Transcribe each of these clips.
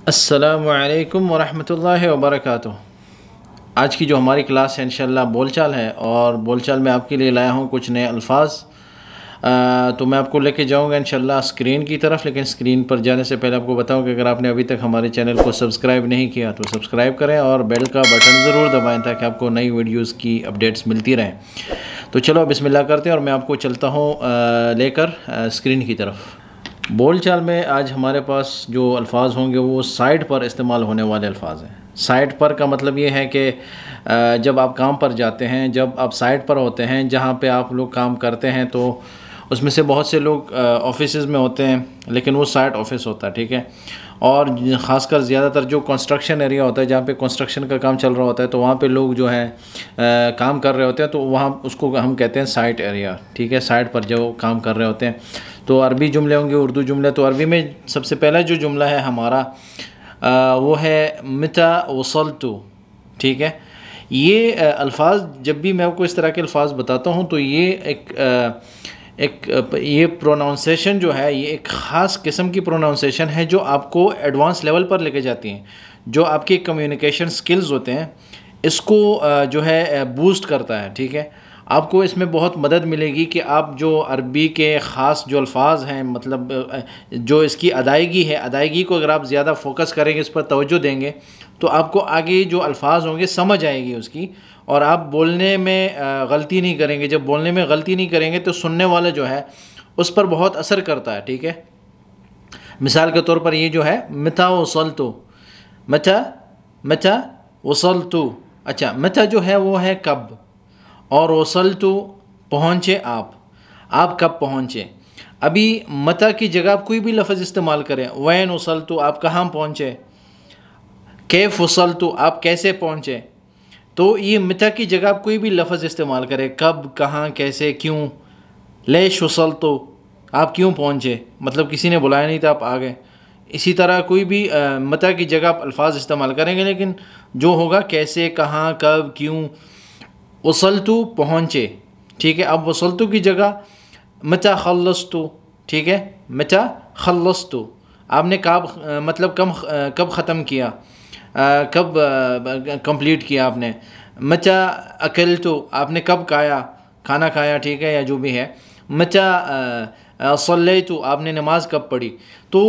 अस्सलामुअलैकुम वरहमतुल्लाहि वबरकातुहू। आज की जो हमारी क्लास है इंशाल्लाह बोलचाल है, और बोलचाल में आपके लिए लाया हूँ कुछ नए अल्फाज। तो मैं आपको लेके जाऊँगा इंशाल्लाह स्क्रीन की तरफ। लेकिन स्क्रीन पर जाने से पहले आपको बताऊँ कि अगर आपने अभी तक हमारे चैनल को सब्सक्राइब नहीं किया तो सब्सक्राइब करें और बेल का बटन ज़रूर दबाएँ ताकि आपको नई वीडियोज़ की अपडेट्स मिलती रहें। तो चलो बिस्मिल्लाह करते हैं और मैं आपको चलता हूँ लेकर स्क्रीन की तरफ। बोलचाल में आज हमारे पास जो अल्फाज होंगे वो साइट पर इस्तेमाल होने वाले अल्फाज हैं। साइट पर का मतलब ये है कि जब आप काम पर जाते हैं, जब आप साइट पर होते हैं जहाँ पे आप लोग काम करते हैं, तो उसमें से बहुत से लोग ऑफिस में होते हैं, लेकिन वो साइट ऑफिस होता है, ठीक है। और ख़ासकर ज़्यादातर जो कंस्ट्रक्शन एरिया होता है, जहाँ पे कंस्ट्रक्शन का काम चल रहा होता है, तो वहाँ पे लोग जो है काम कर रहे होते हैं, तो वहाँ उसको हम कहते हैं साइट एरिया, ठीक है। साइट पर जो काम कर रहे होते हैं, तो अरबी जुमले होंगे, उर्दू जुमले। तो अरबी में सबसे पहला जो जुमला है हमारा वो है मता वसलतु, ठीक है। ये अल्फाज जब भी मैं आपको इस तरह के अल्फाज बताता हूँ तो ये ये प्रोनाउंसिएशन जो है, ये एक ख़ास किस्म की प्रोनाउंसिएशन है जो आपको एडवांस लेवल पर लेके जाती हैं। जो आपके कम्युनिकेशन स्किल्स होते हैं इसको जो है बूस्ट करता है, ठीक है। आपको इसमें बहुत मदद मिलेगी कि आप जो अरबी के ख़ास जो अल्फाज हैं, मतलब जो इसकी अदायगी है, अदायगी को अगर आप ज़्यादा फोकस करेंगे, इस पर तवज्जो देंगे, तो आपको आगे जो अल्फाज होंगे समझ आएगी उसकी, और आप बोलने में गलती नहीं करेंगे। जब बोलने में गलती नहीं करेंगे तो सुनने वाला जो है उस पर बहुत असर करता है, ठीक है। मिसाल के तौर पर ये जो है मता वसलतु, मता मता वसलतु। अच्छा, मता जो है वो है कब, और वसलतु पहुँचे आप कब पहुँचे। अभी मता की जगह आप कोई भी लफ्ज़ इस्तेमाल करें, वैन वसलतु आप कहाँ पहुँचे, कैफ वसलतु आप कैसे पहुँचे। तो ये मता की जगह आप कोई भी लफ्ज़ इस्तेमाल करें, कब, कहाँ, कैसे, क्यों। लेश वसलतु आप क्यों पहुँचे, मतलब किसी ने बुलाया नहीं था आप आ गए। इसी तरह कोई भी मता की जगह आप अल्फाज इस्तेमाल करेंगे, लेकिन जो होगा कैसे, कहाँ, कब, क्यों। वसलतु पहुँचे, ठीक है। अब वसलतु की जगह मता खल्लस्तु, ठीक है। मता खल्लस्तु आपने कब, मतलब कब ख़त्म किया, कब कंप्लीट किया आपने। मता अकलतु आपने कब खाना खाया, ठीक है, या जो भी है। मता सल्लैतु आपने नमाज कब पढ़ी। तो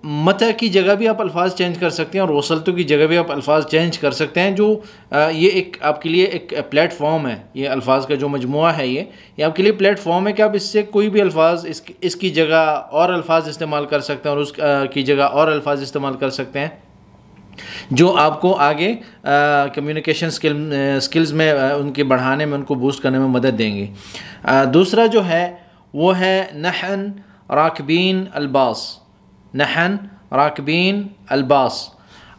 मता की जगह भी आप अल्फाज चेंज कर सकते हैं और वसलतु की जगह भी आप अल्फाज चेंज कर सकते हैं। जो ये एक आपके लिए एक प्लेटफॉर्म है, ये अल्फाज का जो मजमुआ है ये आपके लिए प्लेटफॉर्म है कि आप इससे कोई भी अल्फाज इसकी जगह और अल्फाज इस्तेमाल कर सकते हैं और उसकी जगह और अल्फाज इस्तेमाल कर सकते हैं, जो आपको आगे कम्युनिकेशन स्किल्स में उनके बढ़ाने में, उनको बूस्ट करने में मदद देंगे। दूसरा जो है वो है नहन राकबीन अलबास, नहन राकबीन अलबास।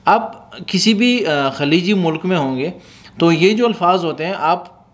आप किसी भी खलीजी मुल्क में होंगे तो ये जो अल्फाज होते हैं आप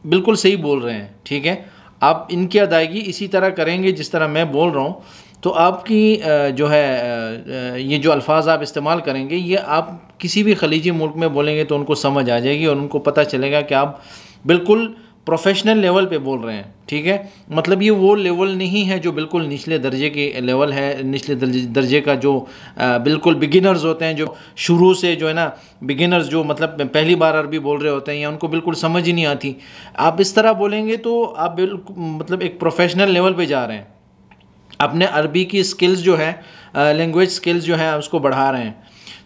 बिल्कुल सही बोल रहे हैं, ठीक है। आप इनकी अदायगी इसी तरह करेंगे जिस तरह मैं बोल रहा हूँ, तो आपकी जो है ये जो अल्फाज आप इस्तेमाल करेंगे, ये आप किसी भी खलीजी मुल्क में बोलेंगे तो उनको समझ आ जाएगी और उनको पता चलेगा कि आप बिल्कुल प्रोफेशनल लेवल पे बोल रहे हैं, ठीक है। मतलब ये वो लेवल नहीं है जो बिल्कुल निचले दर्जे की लेवल है, निचले दर्जे का जो बिल्कुल बिगिनर्स होते हैं, जो शुरू से जो है ना बिगिनर्स, जो मतलब पहली बार अरबी बोल रहे होते हैं या उनको बिल्कुल समझ ही नहीं आती। आप इस तरह बोलेंगे तो आप बिल्कुल मतलब एक प्रोफेशनल लेवल पे जा रहे हैं, अपने अरबी की स्किल्स जो है, लैंग्वेज स्किल्स जो है उसको बढ़ा रहे हैं।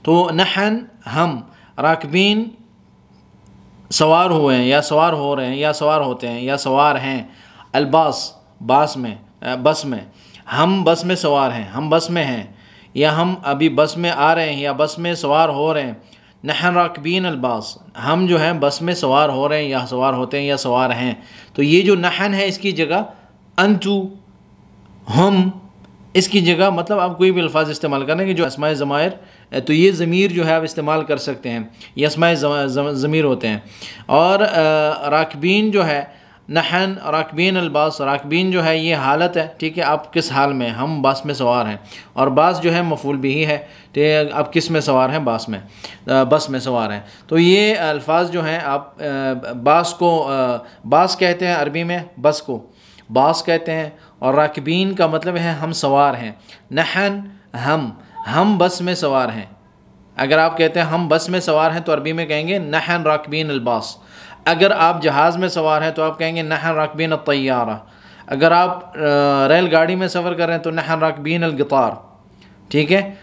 तो नहन हम, राकबीन सवार हुए हैं या सवार हो रहे हैं या सवार होते हैं या सवार हैं। अलबास बस में, हम बस में सवार हैं, हम बस में हैं, या हम अभी बस में आ रहे हैं या बस में सवार हो रहे हैं। नहन राकबीन अलबास हम जो हैं बस में सवार हो रहे हैं या सवार होते हैं या सवार हैं। तो ये जो नहन है इसकी जगह अंतु, हम, इसकी जगह मतलब आप कोई भी अल्फाज इस्तेमाल करेंगे जो अस्माए ज़मायर, तो ये ज़मीर जो है आप इस्तेमाल कर सकते हैं, ये अस्माए ज़मीर होते हैं। और राकबीन जो है नहन राकबीन अलबास, राकबीन जो है ये हालत है, ठीक है। आप किस हाल में, हम बस में सवार हैं, और बास जो है मफूल बिही है, ठीक है। आप किस में सवार हैं, बस में सवार हैं। तो ये अल्फाज जो हैं आप बास को बास कहते हैं अरबी में, बस को बास कहते हैं, और राकिबीन का मतलब है हम सवार हैं। नहन हम बस में सवार हैं, अगर आप कहते हैं हम बस में सवार हैं तो अरबी में कहेंगे नहन राकबीन अलबास। अगर आप जहाज़ में सवार हैं तो आप कहेंगे नहन राकबीन अत्तय्यारा। अगर आप रेलगाड़ी में सफ़र कर रहे हैं तो नहन राकबीन अलगितार। ठीक है,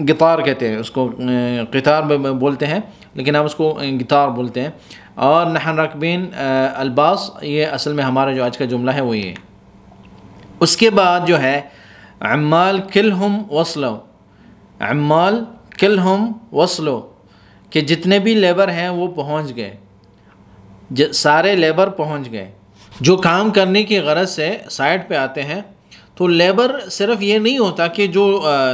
गितार कहते हैं उसको, गितार बोलते हैं लेकिन आप उसको गितार बोलते हैं। और नहन राकबीन अलबास, ये असल में हमारा जो आज का जुमला है वो ये। उसके बाद जो है अम्माल किलहुम वसलो, अम्माल किलहुम वसलो, कि जितने भी लेबर हैं वो पहुंच गए, सारे लेबर पहुंच गए। जो काम करने की गरज से साइट पे आते हैं तो लेबर सिर्फ ये नहीं होता कि जो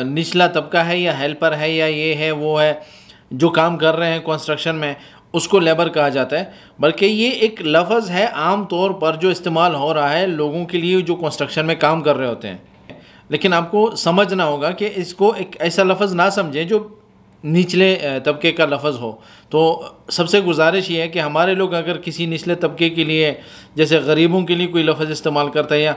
निचला तबका है या हेल्पर है या ये है वो है जो काम कर रहे हैं कंस्ट्रक्शन में, उसको लेबर कहा जाता है, बल्कि ये एक लफ्ज़ है आम तौर पर जो इस्तेमाल हो रहा है लोगों के लिए जो कंस्ट्रक्शन में काम कर रहे होते हैं। लेकिन आपको समझना होगा कि इसको एक ऐसा लफ्ज़ ना समझें जो निचले तबके का लफ्ज़ हो। तो सबसे गुजारिश ये है कि हमारे लोग अगर किसी निचले तबके के लिए, जैसे गरीबों के लिए कोई लफ्ज़ इस्तेमाल करता है या,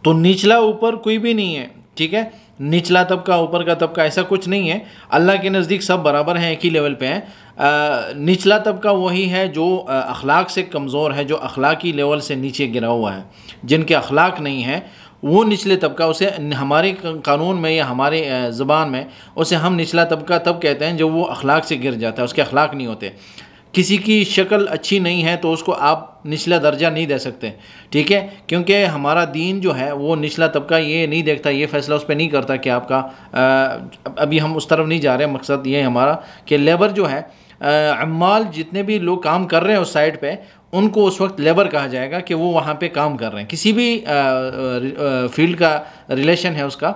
तो निचला ऊपर कोई भी नहीं है। ठीक है, निचला तबका ऊपर का तबका ऐसा कुछ नहीं है। अल्लाह के नज़दीक सब बराबर हैं, एक ही लेवल पे हैं। निचला तबका वही है जो अखलाक से कमज़ोर है, जो अखलाकी लेवल से नीचे गिरा हुआ है, जिनके अखलाक नहीं है वो निचले तबका। उसे हमारे कानून में या हमारे ज़बान में उसे हम निचला तबका तब कहते हैं जब वो अखलाक से गिर जाता है, उसके अखलाक नहीं होते। किसी की शक्ल अच्छी नहीं है तो उसको आप निचला दर्जा नहीं दे सकते। ठीक है, क्योंकि हमारा दीन जो है वो निचला तबका ये नहीं देखता, ये फ़ैसला उस पर नहीं करता कि आपका अभी हम उस तरफ नहीं जा रहे हैं। मकसद ये है हमारा कि लेबर जो है, अम्माल जितने भी लोग काम कर रहे हैं उस साइड पे, उनको उस वक्त लेबर कहा जाएगा कि वो वहाँ पे काम कर रहे हैं। किसी भी फील्ड का रिलेशन है उसका,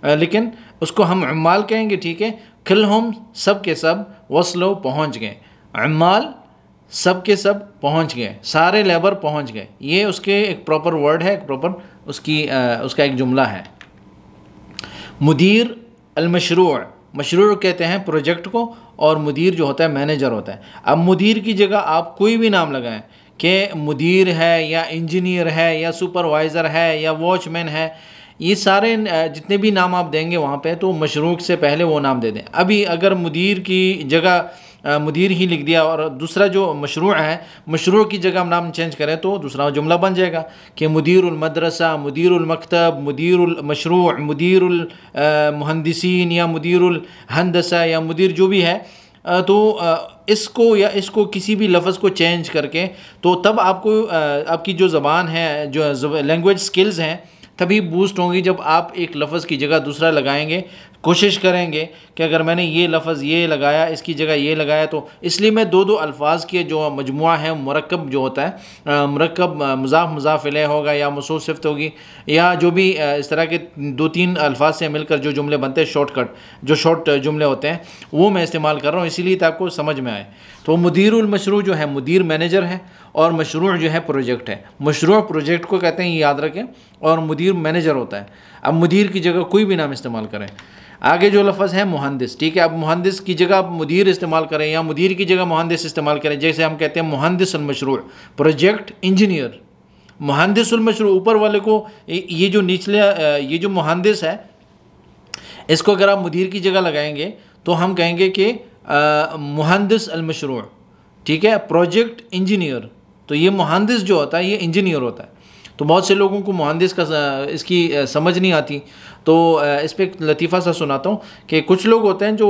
लेकिन उसको हम अम्माल कहेंगे। ठीक है, किलहुम सब के सब, वसलो पहुँच गए, अम्माल सब के सब पहुँच गए, सारे लेबर पहुँच गए। ये उसके एक प्रॉपर वर्ड है, एक प्रॉपर उसका एक जुमला है। मुदीर अलमशरूअ, मशरूअ कहते हैं प्रोजेक्ट को, और मुदीर जो होता है मैनेजर होता है। अब मुदीर की जगह आप कोई भी नाम लगाएं कि मुदीर है या इंजीनियर है या सुपरवाइज़र है या वॉचमैन है, ये सारे जितने भी नाम आप देंगे वहाँ पे, तो मशरूअ से पहले वो नाम दे दें। अभी अगर मुदीर की जगह मुदीर ही लिख दिया और दूसरा जो मशरूअ है, मशरूअ की जगह हम नाम चेंज करें तो दूसरा जुमला बन जाएगा कि मुदीरुल मदरसा, मुदीरुल मकतब, मुदीरुल मशरूअ, मुदीरुल मुहंदिसीन या मुदीरुल हंदसा या मुदीर जो भी है। तो इसको या इसको किसी भी लफ्ज़ को चेंज करके, तो तब आपको आपकी जो ज़बान है, जो लैंग्वेज स्किल्स हैं, तभी बूस्ट होंगी जब आप एक लफ्ज़ की जगह दूसरा लगाएंगे। कोशिश करेंगे कि अगर मैंने ये लफ्ज़ ये लगाया, इसकी जगह ये लगाया, तो इसलिए मैं दो अल्फाज के जो मजमुआ है, मुरक्कब जो होता है, मुरक्कब मुज़ाफ़ मुज़ाफ़ इलैह होगा या मौसूफ़ सिफ़त होगी, या जो भी इस तरह के 2-3 अल्फाज से मिलकर जो जुमले बनते हैं, शॉर्टकट जो शॉर्ट जुमले होते हैं, वो मैं इस्तेमाल कर रहा हूँ इसीलिए ताकि समझ में आए। तो मुदीरुल मशरूअ जो है, मुदीर मैनेजर है, और मशरूअ जो है प्रोजेक्ट है। मशरूअ प्रोजेक्ट को कहते हैं, ये याद रखें, और मुदीर मैनेजर होता है। अब मुदीर की जगह कोई भी नाम इस्तेमाल करें। आगे जो लफ्ज़ है मुहंदिस, ठीक है, अब मुहंदिस की जगह आप मुदीर इस्तेमाल करें या मुदीर की जगह मुहंदिस इस्तेमाल करें। जैसे हम कहते हैं मुहंदिसुल मशरूअ, प्रोजेक्ट इंजीनियर। मुहंदिसुल मशरूअ ऊपर वाले को, ये जो निचले ये जो मुहंदिस है, इसको अगर आप मुदीर की जगह लगाएंगे तो हम कहेंगे कि मुहंदिस अल मशरूअ। ठीक है, प्रोजेक्ट इंजीनियर, तो ये मुहंदिस जो होता है ये इंजीनियर होता है। तो बहुत से लोगों को मुहंदिस का इसकी समझ नहीं आती, तो इस पर एक लतीफ़ा सा सुनाता हूँ कि कुछ लोग होते हैं जो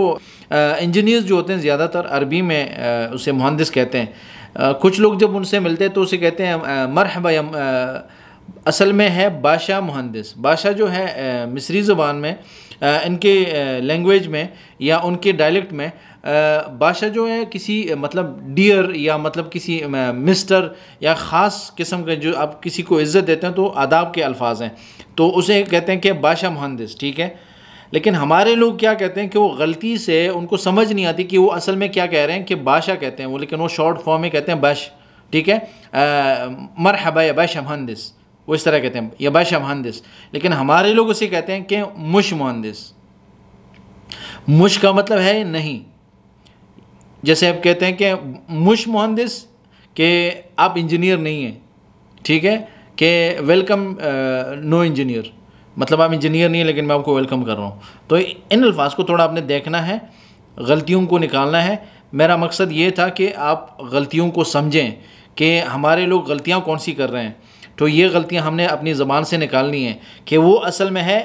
इंजीनियर्स जो होते हैं, ज़्यादातर अरबी में उसे मुहंदिस कहते हैं। कुछ लोग जब उनसे मिलते हैं तो उसे कहते हैं मरहबा, असल में है बादशाह मुहंदिस। बादशाह जो है मिस्री ज़बान में, इनके लैंग्वेज में या उनके डायलेक्ट में, बादशाह जो है किसी मतलब डियर या मतलब किसी मिस्टर या ख़ास किस्म का, जो आप किसी को इज़्ज़त देते हैं तो आदाब के अल्फाज हैं, तो उसे कहते हैं कि बादशाह मुहंदिस। ठीक है, लेकिन हमारे लोग क्या कहते हैं कि वो गलती से, उनको समझ नहीं आती कि वो असल में क्या कह रहे हैं, कि बादशाह कहते हैं वो, लेकिन वो शॉर्ट फॉर्म में कहते हैं बाश। ठीक है, मरहबा या बादशाह मुहंदिस, वो इस तरह कहते हैं, या बादशाह मुहंदिस। लेकिन हमारे लोग उसे कहते हैं कि मुश मुहंदिस। मुश का मतलब है नहीं, जैसे आप कहते हैं कि मुश मुहंदिस के आप इंजीनियर नहीं हैं। ठीक है, कि वेलकम नो इंजीनियर, मतलब आप इंजीनियर नहीं है लेकिन मैं आपको वेलकम कर रहा हूँ। तो इन अल्फाज को थोड़ा आपने देखना है, गलतियों को निकालना है। मेरा मकसद ये था कि आप गलतियों को समझें कि हमारे लोग गलतियाँ कौन सी कर रहे हैं। तो ये गलतियाँ हमने अपनी ज़बान से निकालनी है कि वो असल में है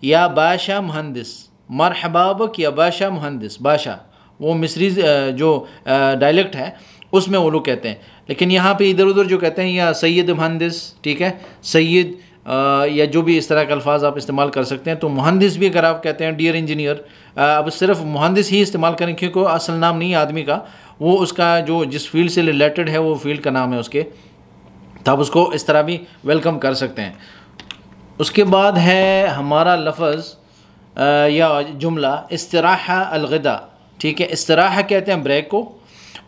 या बाशा मुहंदिस, मरहबा बक या बाशा मुहंदिस। बाशा वो मिस्री जो डायलेक्ट है उसमें वो लोग कहते हैं, लेकिन यहाँ पे इधर उधर जो कहते हैं या सैयद मुहंदिस, ठीक है, सैयद या जो भी इस तरह के अल्फाज आप इस्तेमाल कर सकते हैं। तो मुहंदिस भी अगर आप कहते हैं डियर इंजीनियर, अब सिर्फ मुहंदिस ही इस्तेमाल करें क्योंकि असल नाम नहीं है आदमी का, वो उसका जो जिस फील्ड से रिलेटेड है वो फील्ड का नाम है उसके, तो आप उसको इस तरह भी वेलकम कर सकते हैं। उसके बाद है हमारा लफ्ज़ या जुमला इस्तराहा अलगदा, ठीक है। इस्तराहा कहते हैं ब्रेक को,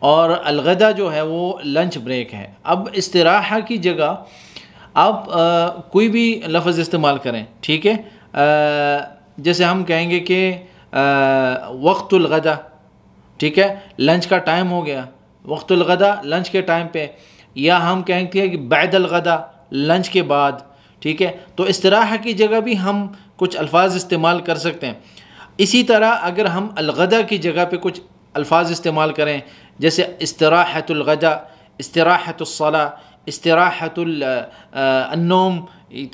और अलगदा जो है वो लंच ब्रेक है। अब इस्तराहा की जगह आप कोई भी लफ्ज़ इस्तेमाल करें, ठीक है। जैसे हम कहेंगे कि वक्तुल गदा, ठीक है, लंच का टाइम हो गया, वक्तुल गदा लंच के टाइम पे, या हम कहेंगे कि बैदल गदा लंच के बाद, ठीक है। तो इस्तराहा की जगह भी हम कुछ अल्फाज इस्तेमाल कर सकते हैं। इसी तरह अगर हम अलगदा की जगह पे कुछ अल्फाज इस्तेमाल करें, जैसे इस्तराहतुल गदा, इस्तराहतुस सला, इस्तराहतुल अन्नौम,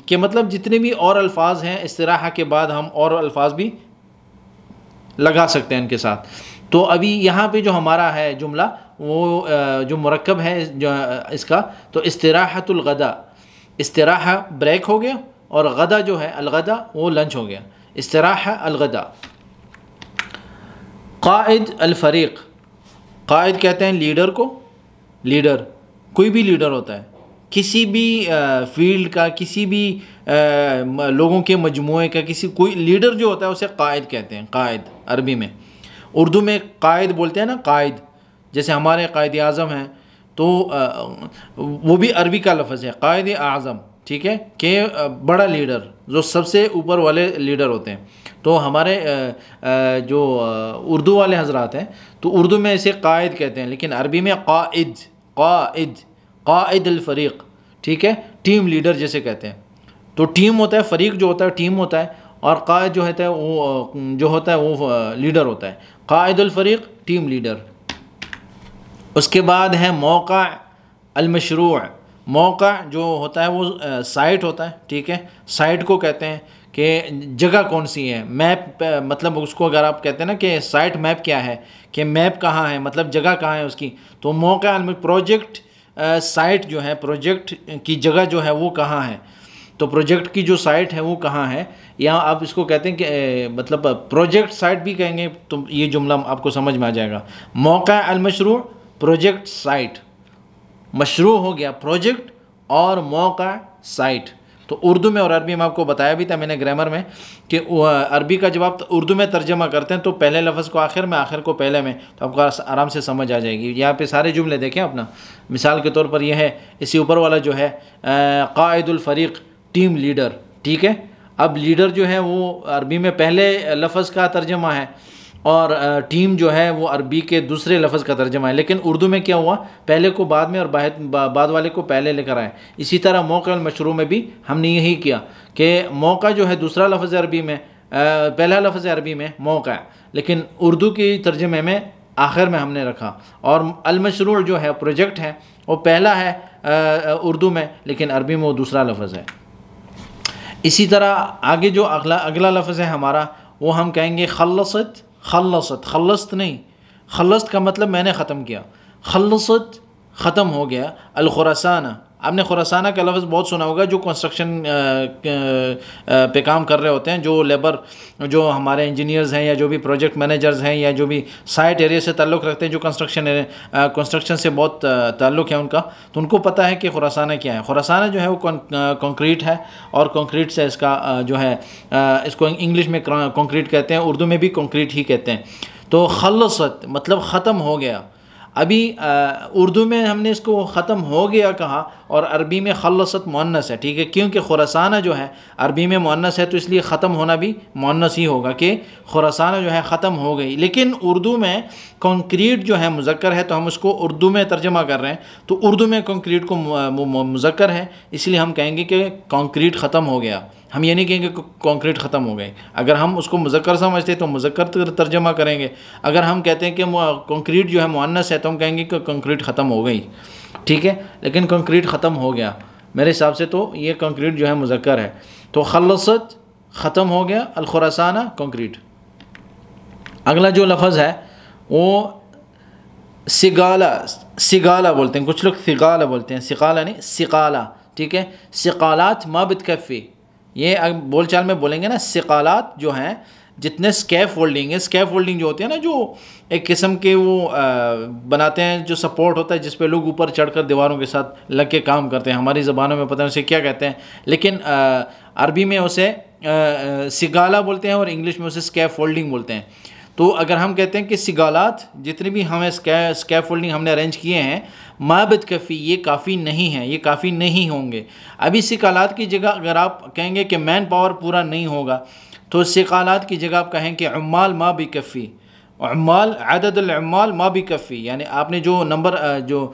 के मतलब जितने भी और अल्फाज हैं इस्तराहा के बाद हम और अल्फाज भी लगा सकते हैं इनके साथ। तो अभी यहाँ पे जो हमारा है जुमला वो जो मुरक्कब है जो इसका, तो इस्तराहतुल गदा, इस्तराहा ब्रेक हो गया और गदा जो है अलगदा वो लंच हो गया, इस्तराहा अलगदा। कायद अलफरीक, कायद कहते हैं लीडर को, लीडर कोई भी लीडर होता है किसी भी फील्ड का, किसी भी लोगों के मजमूए का, किसी कोई लीडर जो होता है उसे कायद कहते हैं। कायद अरबी में, उर्दू में कायद बोलते हैं ना, कायद, जैसे हमारे कायद आज़म हैं तो वो भी अरबी का लफ्ज़ है कायद आज़म, ठीक है, कि बड़ा लीडर जो सबसे ऊपर वाले लीडर होते हैं। तो हमारे जो उर्दू वाले हजरात हैं तो उर्दू में इसे कायद कहते हैं, लेकिन अरबी में कायद, कायद, कायद अल-फरीक, ठीक है, टीम लीडर जैसे कहते हैं। तो टीम होता है, फरीक जो होता है टीम होता है, और कायद जो होता है वो जो होता है वो लीडर होता है। कायद अल-फरीक टीम लीडर। उसके बाद है मौका अल-मशरूअ, मौका जो होता है वो साइट होता है, ठीक है, साइट को कहते हैं कि जगह कौन सी है, मैप, मतलब उसको अगर आप कहते हैं ना कि साइट मैप क्या है, कि मैप कहाँ है, मतलब जगह कहाँ है उसकी, तो मौका प्रोजेक्ट साइट जो है, प्रोजेक्ट की जगह जो है वो कहाँ है, तो प्रोजेक्ट की जो साइट है वो कहाँ है, या आप इसको कहते हैं कि मतलब प्रोजेक्ट साइट भी कहेंगे तो ये जुमला आपको समझ में आ जाएगा। मौका अल-मशरू प्रोजेक्ट साइट, मशरू हो गया प्रोजेक्ट और मौका साइट। तो उर्दू में और अरबी में आपको बताया भी था मैंने ग्रामर में कि अरबी का जब आप उर्दू में तर्जमा करते हैं तो पहले लफ्ज़ को आखिर में, आखिर को पहले में, तो आपको आराम से समझ आ जाएगी। यहाँ पे सारे जुमले देखें अपना, मिसाल के तौर पर यह है, इसी ऊपर वाला जो है कायदुल फरीक टीम लीडर, ठीक है। अब लीडर जो है वो अरबी में पहले लफ्ज़ का तर्जमा है और टीम जो है वो अरबी के दूसरे लफ्ज़ का तर्जमा है, लेकिन उर्दू में क्या हुआ, पहले को बाद में और बाद वाले को पहले लेकर आए। इसी तरह मौका मशरू में भी हमने यही किया कि मौका जो है दूसरा लफ्ज़ अरबी में, पहला लफ्ज़ अरबी में मौका, लेकिन उर्दू की तर्जमे में आखिर में हमने रखा, और अल-मशरू जो है प्रोजेक्ट है वो पहला है उर्दू में, लेकिन अरबी में वो दूसरा लफ्ज़ है। इसी तरह आगे जो अगला लफ्ज़ है हमारा वो हम कहेंगे खल्लसत, खल्लसत, खल्लस्त नहीं, खल्लस्त का मतलब मैंने ख़त्म किया, खल्लसत ख़त्म हो गया। अल-खुरासाना, आपने खुरासाना का लफ्ज़ बहुत सुना होगा, जो कंस्ट्रक्शन पे काम कर रहे होते हैं, जो लेबर, जो हमारे इंजीनियर्स हैं या जो भी प्रोजेक्ट मैनेजर्स हैं या जो भी साइट एरिया से ताल्लुक़ रखते हैं, जो कंस्ट्रक्शन से बहुत ताल्लुक़ है उनका, तो उनको पता है कि खुरासाना क्या है। खुरासाना जो है वो कंक्रीट है, और कंक्रीट से इसका जो है इसको इंग्लिश में कंक्रीट कहते हैं, उर्दू में भी कंक्रीट ही कहते हैं। तो खल्लसत मतलब ख़त्म हो गया। अभी उर्दू में हमने इसको ख़त्म हो गया कहा, और अरबी में खल्लसत मुअन्नस है, ठीक है, क्योंकि खुरासाना जो है अरबी में मुअन्नस है तो इसलिए ख़त्म होना भी मुअन्नस ही होगा कि खुरासाना जो है ख़त्म हो गई। लेकिन उर्दू में कंक्रीट जो है मुज़क्कर है, तो हम उसको उर्दू में तर्जमा कर रहे हैं, तो उर्दू में कंक्रीट को मुज़क्कर है, इसलिए हम कहेंगे कि कंक्रीट ख़त्म हो गया। हम ये नहीं कहेंगे कंक्रीट ख़त्म हो गई। अगर हम उसको मुज़क्कर समझते तो मुज़क्कर तर्जमा करेंगे, अगर हम कहते हैं कि कंक्रीट जो है मुअन्नस है तो हम कहेंगे कि कंक्रीट ख़त्म हो गई, ठीक है। लेकिन कंक्रीट ख़त्म हो गया मेरे हिसाब से, तो ये कंक्रीट जो है मुज़क्कर है। तो खलसत ख़त्म हो गया, अल खुरासाना कंक्रीट। अगला जो लफ्ज़ है वो सिगाला, सिगाला बोलते हैं, कुछ लोग सिगाला बोलते हैं, सिगाला नहीं सिकाला, ठीक है। सिकालात मा बितकफ़ी, ये बोलचाल में बोलेंगे ना, सिकालात जो हैं जितने स्कैफ फोल्डिंग है, स्कैफ फोल्डिंग जो होती है ना, जो एक किस्म के वो बनाते हैं जो सपोर्ट होता है जिस पे लोग ऊपर चढ़कर दीवारों के साथ लग के काम करते हैं, हमारी ज़बानों में पता नहीं उसे क्या कहते हैं, लेकिन अरबी में उसे सिगाला बोलते हैं और इंग्लिश में उसे स्कैफ फोल्डिंग बोलते हैं। तो अगर हम कहते हैं कि सिगालात जितने भी हमें स्कैफ फोल्डिंग हमने अरेंज किए हैं, माबिद कफ़ी, ये काफ़ी नहीं है, ये काफ़ी नहीं होंगे। अभी सिकालात की जगह अगर आप कहेंगे कि मैन पावर पूरा नहीं होगा, तो सिकालात की जगह आप कहें कि उम्माल मा भी कफ़ी, उम्माल अददुल उम्माल मा भी कफ़ी, यानी आपने जो नंबर जो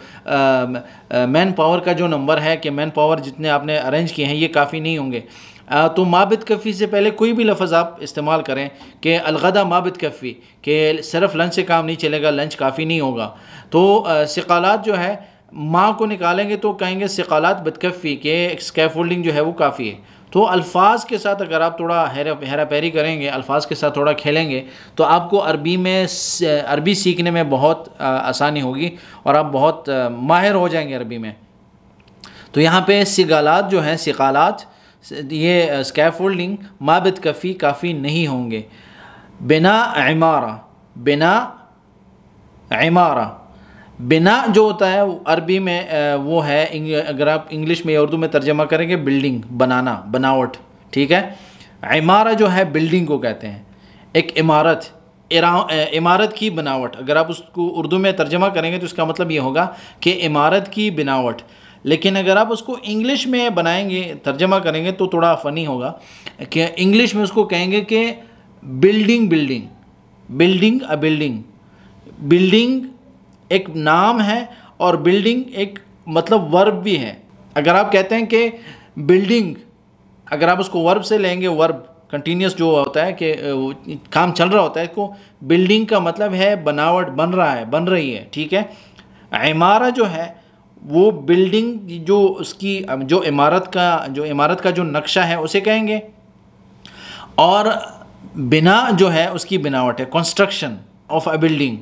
मैन पावर का जो नंबर है कि मैन पावर जितने आपने अरेंज किए हैं ये काफ़ी नहीं होंगे। तो माबिद कफ़ी से पहले कोई भी लफ्ज़ आप इस्तेमाल करें कि अलगदा माबिद कफ़ी, कि सिर्फ लंच से काम नहीं चलेगा, लंच काफ़ी नहीं होगा। तो सिकालात जो है माँ को निकालेंगे तो कहेंगे सिकालात बदकफ़ी के स्कैफोल्डिंग जो है वो काफ़ी है। तो अल्फाज के साथ अगर आप थोड़ा हेरा फेरी करेंगे, अल्फाज के साथ थोड़ा खेलेंगे, तो आपको अरबी सीखने में बहुत आसानी होगी और आप बहुत माहिर हो जाएंगे अरबी में। तो यहाँ पे सिगालात जो हैं, सिकालात, ये स्कैफोल्डिंग माबिद कफ़ी काफ़ी नहीं होंगे। बिना इमारा, बिना इमारा, बिना जो होता है अरबी में वो है, अगर आप इंग्लिश में या उर्दू में तर्जमा करेंगे बिल्डिंग, बनाना, बनावट, ठीक है। इमारा जो है बिल्डिंग को कहते हैं, एक इमारत, इमारत की बनावट। अगर आप उसको उर्दू में तर्जमा करेंगे तो इसका मतलब ये होगा कि इमारत की बनावट। लेकिन अगर आप उसको इंग्लिश में बनाएंगे, तर्जमा करेंगे तो थोड़ा फ़नी होगा कि इंग्लिश में उसको कहेंगे कि बिल्डिंग, बिल्डिंग, बिल्डिंग, अ बिल्डिंग, बिल्डिंग एक नाम है और बिल्डिंग एक मतलब वर्ब भी है। अगर आप कहते हैं कि बिल्डिंग, अगर आप उसको वर्ब से लेंगे, वर्ब कंटिन्यूस जो होता है कि काम चल रहा होता है, इसको बिल्डिंग का मतलब है बनावट, बन रहा है, बन रही है, ठीक है। इमारा जो है वो बिल्डिंग जो उसकी जो इमारत का जो नक्शा है उसे कहेंगे, और बिना जो है उसकी बनावट है, कंस्ट्रक्शन ऑफ अ बिल्डिंग,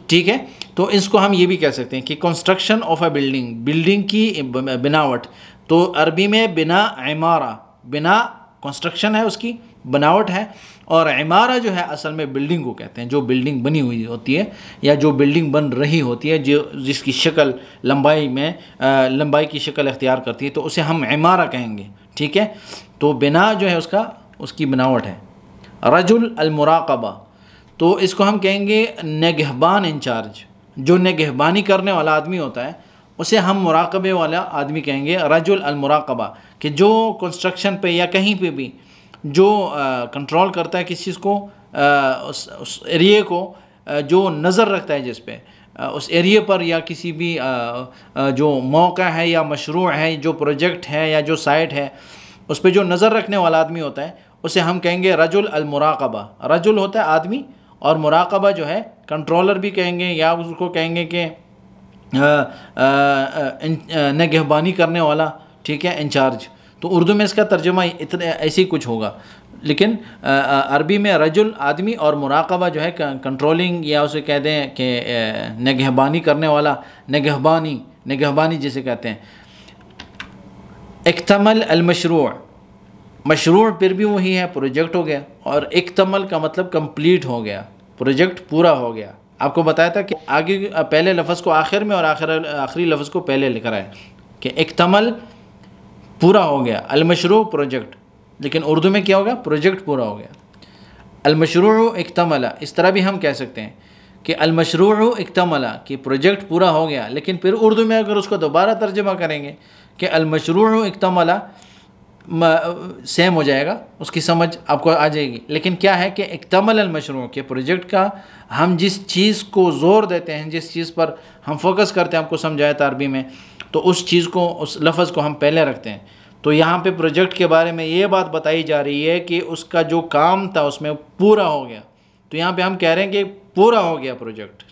ठीक है। तो इसको हम ये भी कह सकते हैं कि construction of a building, building की बनावट। तो अरबी में बिना इमारा, बिना कंस्ट्रक्शन है उसकी बनावट है, और इमारा जो है असल में बिल्डिंग को कहते हैं, जो बिल्डिंग बनी हुई होती है या जो बिल्डिंग बन रही होती है, जो जिसकी शक्ल लंबाई में लंबाई की शक्ल इख्तियार करती है, तो उसे हम इमारा कहेंगे, ठीक है। तो बिना जो है उसकी बनावट है। रजुल अल मुराक़बा, तो इसको हम कहेंगे निगहबान इंचार्ज, जो निगहबानी करने वाला आदमी होता है उसे हम मुराक़बे वाला आदमी कहेंगे, रजुल अल मुराक़बा, कि जो कंस्ट्रक्शन पे या कहीं पे भी जो कंट्रोल करता है किसी चीज़ को, उस एरिए को, जो नज़र रखता है जिस पे उस एरिए पर, या किसी भी जो मौका है या मशरू है, जो प्रोजेक्ट है या जो साइट है, उस पर जो नज़र रखने वाला आदमी होता है उसे हम कहेंगे रजुल अल मुराक़बा। रजुल होता है आदमी और मुराक़बा जो है कंट्रोलर भी कहेंगे, या उसको कहेंगे कि निगहबानी करने वाला, ठीक है, इंचार्ज। तो उर्दू में इसका तर्जुमा इतना ऐसे ही कुछ होगा, लेकिन अरबी में रजुल आदमी और मुराक़बा जो है कंट्रोलिंग, या उसे कह दें कि निगहबानी करने वाला, निगहबानी जिसे कहते हैं। इक्तमल अल मशरूअ, मशरूअ फिर भी वही है, प्रोजेक्ट हो गया, और इक्तमल का मतलब कंप्लीट हो गया, प्रोजेक्ट पूरा हो गया। आपको बताया था कि आगे पहले लफ्ज़ को आखिर में और आखिरी लफ्ज़ को पहले लिख रहा है कि इक्तमल पूरा हो गया, अलमशरू प्रोजेक्ट, लेकिन उर्दू में क्या होगा, प्रोजेक्ट पूरा हो गया। अलमशरू इक्तमला, इस तरह भी हम कह सकते हैं कि अलमशरू इक्तमला, कि प्रोजेक्ट पूरा हो गया, लेकिन फिर उर्दू में अगर उसको दोबारा तर्जुमा करेंगे कि अलमशरू इक्तमला, सेम हो जाएगा, उसकी समझ आपको आ जाएगी। लेकिन क्या है कि इक्तमल अलमशरू के प्रोजेक्ट का हम जिस चीज़ को ज़ोर देते हैं, जिस चीज़ पर हम फोकस करते हैं, आपको समझाया था अरबी में, तो उस चीज़ को, उस लफ्ज़ को हम पहले रखते हैं। तो यहाँ पे प्रोजेक्ट के बारे में ये बात बताई जा रही है कि उसका जो काम था उसमें पूरा हो गया। तो यहाँ पे हम कह रहे हैं कि पूरा हो गया प्रोजेक्ट,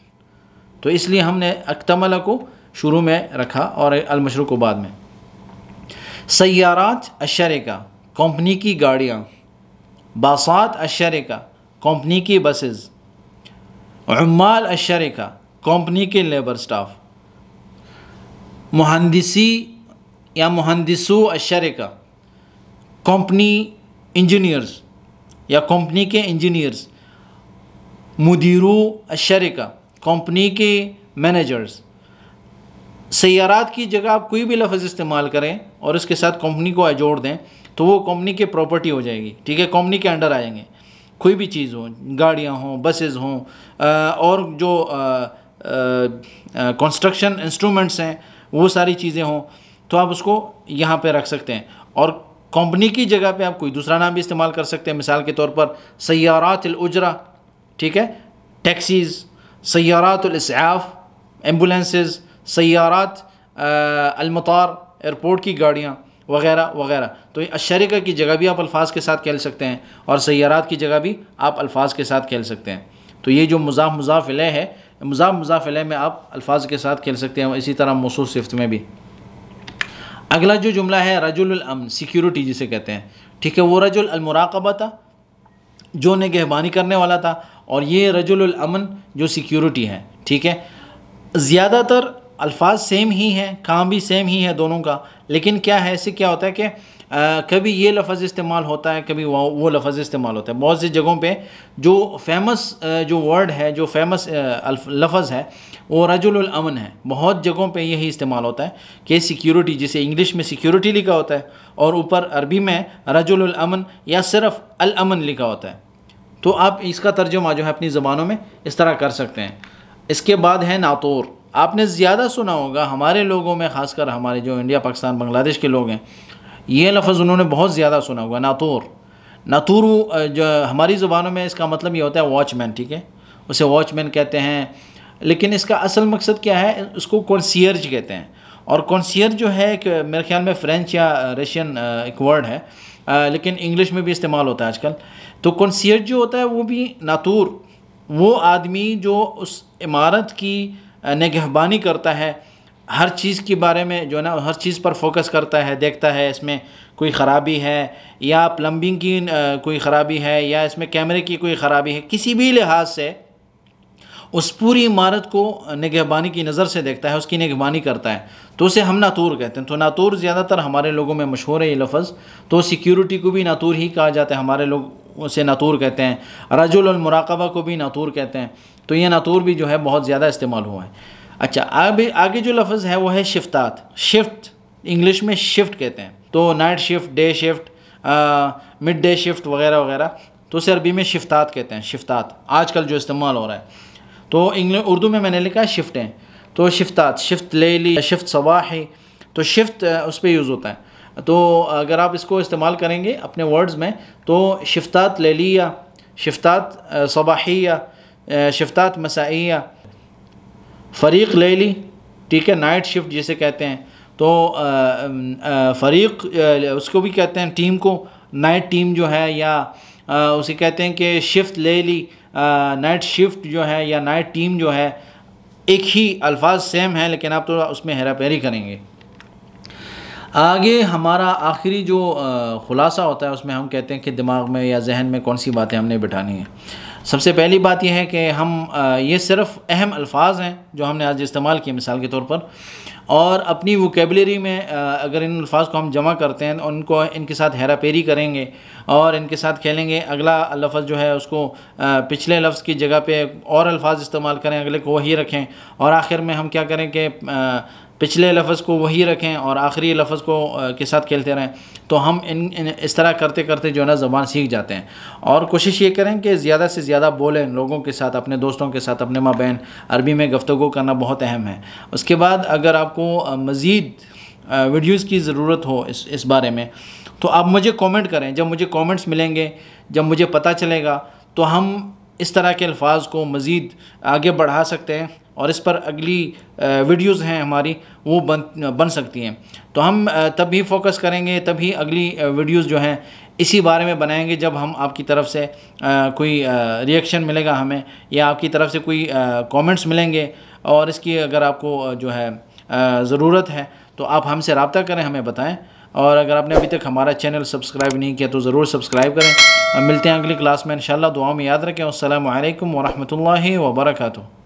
तो इसलिए हमने अक्तमल को शुरू में रखा और अलमशरू को बाद में। सय्यारात अशरिका कंपनी की गाड़ियाँ, बासात अशरिका कंपनी की बसेस, उम्माल अशरिका कंपनी के लेबर स्टाफ, मुहंदिसी या मुहंदिसू अशरिका कंपनी इंजीनियर्स या कंपनी के इंजीनियर्स, मुदीरू अशरिका कंपनी के मैनेजर्स। सय्यारात की जगह आप कोई भी लफ्ज़ इस्तेमाल करें और इसके साथ कंपनी को जोड़ दें तो वो कंपनी की प्रॉपर्टी हो जाएगी, ठीक है, कंपनी के अंडर आएंगे। कोई भी चीज़ हो, गाड़ियाँ हों, बसेस हों, और जो कंस्ट्रक्शन इंस्ट्रूमेंट्स हैं वो सारी चीज़ें हों, तो आप उसको यहाँ पे रख सकते हैं। और कंपनी की जगह पे आप कोई दूसरा नाम भी इस्तेमाल कर सकते हैं। मिसाल के तौर पर सय्यारात उजरा, ठीक है, टैक्सीज़, सय्यारात इस्आफ एम्बुलेंसेस, सय्यारात अलमतार एयरपोर्ट की गाड़ियाँ वगैरह वगैरह। तो अशरिका की जगह भी आप अल्फाज के साथ खेल सकते हैं और सय्यारात की जगह भी आप अल्फाज के साथ खेल सकते हैं। तो ये जो मुज़ाफ मुज़ाफ इलैह है, मुज़ाफ मुज़ाफ इलैह में आप अल्फाज के साथ खेल सकते हैं, इसी तरह मौसूल सिफ़त में भी। अगला जो जुमला है रजुल अमन, सिक्योरिटी जिसे कहते हैं, ठीक है, वो रजुल अल मुराक़बा था जो निगहबानी करने वाला था, और ये रजुल अमन जो सिक्योरिटी है, ठीक है। ज़्यादातर अल्फाज सेम ही हैं, काम भी सेम ही है दोनों का, लेकिन क्या है, इससे क्या होता है कि कभी ये लफ्ज़ इस्तेमाल होता है, कभी वो लफ्ज़ इस्तेमाल होता है। बहुत सी जगहों पे जो फेमस जो वर्ड है, जो फेमस लफ्ज़ है वो रजुल अमन है। बहुत जगहों पे यही इस्तेमाल होता है कि सिक्योरिटी, जिसे इंग्लिश में सिक्योरिटी लिखा होता है और ऊपर अरबी में रजुल अमन या सिर्फ अल अमन लिखा होता है। तो आप इसका तर्जुमा जो है अपनी ज़बानों में इस तरह कर सकते हैं। इसके बाद है नातूर। आपने ज़्यादा सुना होगा हमारे लोगों में, ख़ासकर हमारे जो इंडिया पाकिस्तान बांग्लादेश के लोग हैं, ये लफ्ज़ उन्होंने बहुत ज़्यादा सुना होगा, नातूर। नातूर जो हमारी ज़बानों में इसका मतलब ये होता है वॉचमैन, ठीक है, उसे वॉचमैन कहते हैं। लेकिन इसका असल मकसद क्या है, उसको कॉन्सियर्ज कहते हैं। और कॉन्सियर्ज जो है एक मेरे ख्याल में फ़्रेंच या रशियन एक वर्ड है, लेकिन इंग्लिश में भी इस्तेमाल होता है आजकल। तो कॉन्सियर्ज जो होता है वो भी नातूर, वो आदमी जो उस इमारत की निगहबानी करता है, हर चीज़ के बारे में जो है ना, हर चीज़ पर फोकस करता है, देखता है इसमें कोई ख़राबी है या प्लम्बिंग की कोई ख़राबी है या इसमें कैमरे की कोई ख़राबी है, किसी भी लिहाज से उस पूरी इमारत को निगहबानी की नज़र से देखता है, उसकी निगहबानी करता है, तो उसे हम नातूर कहते हैं। तो नातूर ज़्यादातर हमारे लोगों में मशहूर है ये लफ्ज़। तो सिक्योरिटी को भी नातूर ही कहा जाता है, हमारे लोग उसे नातूर कहते हैं। रजुल अल मुराक़बा को भी नातूर कहते हैं। तो ये नातूर भी जो है बहुत ज़्यादा इस्तेमाल हुआ है। अच्छा, आगे जो लफ्ज़ है वो है शिफ्तात। शिफ्ट इंग्लिश में शिफ्ट कहते हैं, तो night shift, day shift, mid day shift वगैरह वगैरह, तो उसे अरबी में शिफ्तात कहते हैं। शिफ्तात आजकल जो इस्तेमाल हो रहा है, तो उर्दू में मैंने लिखा है शिफ्टें, तो शिफ्तात, शिफ्ट लेली, शिफ्ट सबाही, तो शिफ्ट उस पर यूज़ होता है। तो अगर आप इसको इस्तेमाल करेंगे अपने वर्ड्स में, तो शिफ्तात लेलिया, शिफ्तात सबाहिया, शिफ्तात मसाइया, फ़रीक़ लेली, ठीक है, नाइट शिफ्ट जिसे कहते हैं। तो फ़रीक़ उसको भी कहते हैं टीम को, नाइट टीम जो है, या उसे कहते हैं कि शिफ्ट लेली, नाइट शिफ्ट जो है या नाइट टीम जो है, एक ही अल्फाज सेम है लेकिन आप तो उसमें हेरा फेरी करेंगे। आगे हमारा आखिरी जो ख़ुलासा होता है उसमें हम कहते हैं कि दिमाग में या जहन में कौन सी बातें हमने बिठानी हैं। सबसे पहली बात यह है कि हम ये सिर्फ़ अहम अल्फाज हैं जो हमने आज इस्तेमाल किए मिसाल के तौर पर, और अपनी वोकेबलरी में अगर इन अल्फाज को हम जमा करते हैं, उनको इनके साथ हेरा फेरी करेंगे और इनके साथ खेलेंगे, अगला लफ्ज़ जो है उसको पिछले लफ्ज़ की जगह पे और अल्फाज इस्तेमाल करें, अगले को वही रखें, और आखिर में हम क्या करें कि पिछले लफ्ज़ को वही रखें और आखिरी लफ्ज़ को के साथ खेलते रहें, तो हम इस तरह करते करते जो है ना ज़बान सीख जाते हैं। और कोशिश ये करें कि ज़्यादा से ज़्यादा बोलें लोगों के साथ, अपने दोस्तों के साथ, अपने माँ बहन। अरबी में गुफ्तगू करना बहुत अहम है। उसके बाद अगर आपको मज़ीद वीडियोज़ की ज़रूरत हो इस बारे में, तो आप मुझे कमेंट करें। जब मुझे कमेंट्स मिलेंगे, जब मुझे पता चलेगा, तो हम इस तरह के अल्फाज को मज़ीद आगे बढ़ा सकते हैं, और इस पर अगली वीडियोज़ हैं हमारी वो बन सकती हैं। तो हम तभी फोकस करेंगे, तभी अगली वीडियोज़ जो हैं इसी बारे में बनाएंगे जब हम आपकी तरफ से कोई रिएक्शन मिलेगा हमें, या आपकी तरफ से कोई कमेंट्स मिलेंगे, और इसकी अगर आपको जो है ज़रूरत है तो आप हमसे रब्ता करें, हमें बताएं। और अगर आपने अभी तक हमारा चैनल सब्सक्राइब नहीं किया तो ज़रूर सब्सक्राइब करें। मिलते हैं अगली क्लास में इंशाअल्लाह। दुआ में याद रखें। अस्सलामु अलैकुम व रहमतुल्लाहि व बरकातुहू।